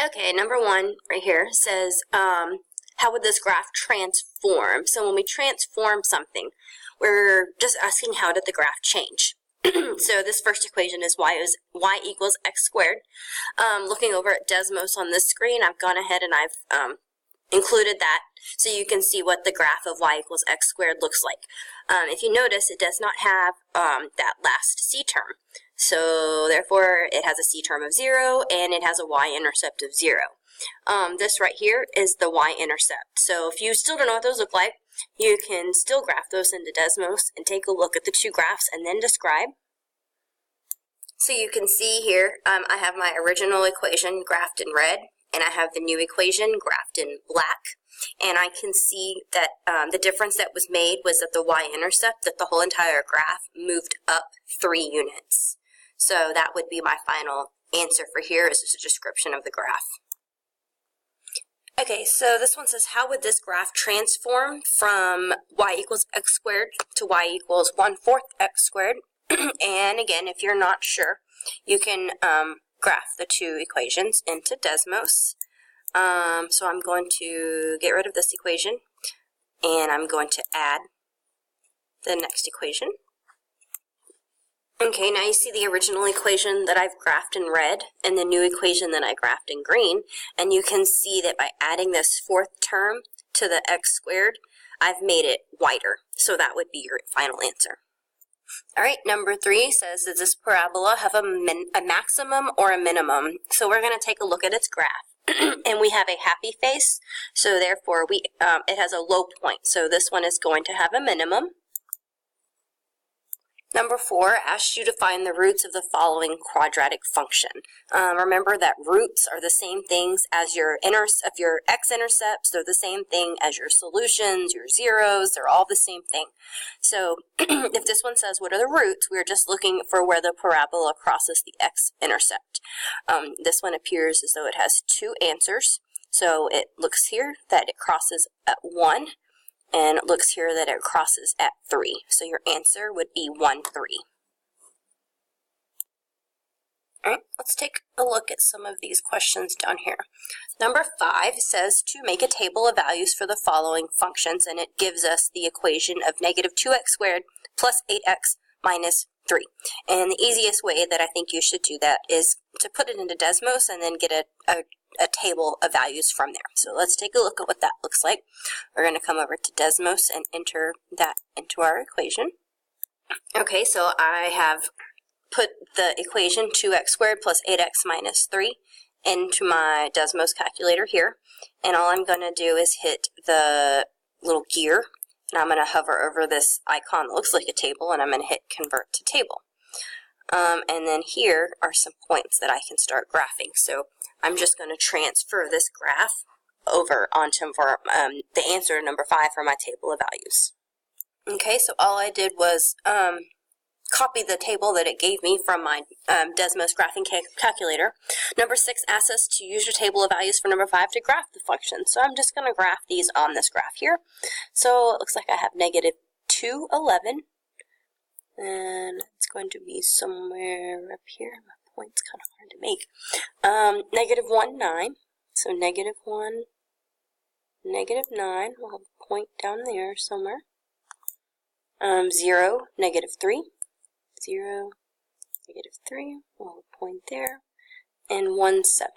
Okay, number 1 right here says, how would this graph transform? So when we transform something, we're just asking how did the graph change. So this first equation is y equals x squared. Looking over at Desmos on this screen, I've gone ahead and I've included that so you can see what the graph of y equals x squared looks like. If you notice, it does not have that last c term. So therefore, it has a c term of 0 and it has a y-intercept of 0. This right here is the y-intercept. So if you still don't know what those look like, you can still graph those into Desmos and take a look at the two graphs and then describe. So you can see here, I have my original equation graphed in red, and I have the new equation graphed in black. And I can see that the difference that was made was that the y-intercept, that the whole entire graph moved up 3 units. So that would be my final answer for here, is just a description of the graph. Okay, so this one says, how would this graph transform from y equals x squared to y equals 1/4 x squared? And again, if you're not sure, you can graph the two equations into Desmos. So I'm going to get rid of this equation, and I'm going to add the next equation. Okay, now you see the original equation that I've graphed in red and the new equation that I graphed in green, and you can see that by adding this 4th term to the x squared, I've made it wider. So that would be your final answer. All right, number 3 says, does this parabola have a maximum or a minimum? So we're going to take a look at its graph. And we have a happy face, so therefore it has a low point. So this one is going to have a minimum. Number 4 asks you to find the roots of the following quadratic function. Remember that roots are the same things as your x-intercepts. They're the same thing as your solutions, your zeros. They're all the same thing. So if this one says, what are the roots? We're just looking for where the parabola crosses the x-intercept. This one appears as though it has 2 answers. So it looks here that it crosses at 1. And it looks here that it crosses at 3. So your answer would be 1, 3. All right, let's take a look at some of these questions down here. Number 5 says to make a table of values for the following functions, and it gives us the equation of negative 2x squared plus 8x minus 3. And the easiest way that I think you should do that is to put it into Desmos and then get a table of values from there. So let's take a look at what that looks like. We're going to come over to Desmos and enter that into our equation. Okay, so I have put the equation 2x squared plus 8x minus 3 into my Desmos calculator here. And all I'm going to do is hit the little gear, and I'm going to hover over this icon that looks like a table, and I'm going to hit convert to table. And then here are some points that I can start graphing. So I'm just going to transfer this graph over onto the answer number 5 for my table of values. Okay, so all I did was copy the table that it gave me from my Desmos graphing calculator. Number 6 asks us to use your table of values for number 5 to graph the function. So I'm just going to graph these on this graph here. So it looks like I have negative 2, 11. And it's going to be somewhere up here. My point's kind of hard to make. Negative 1, 9. So negative 1, negative 9. We'll have a point down there somewhere. 0, negative 3. 0, negative 3. We'll have a point there. And 1, 7.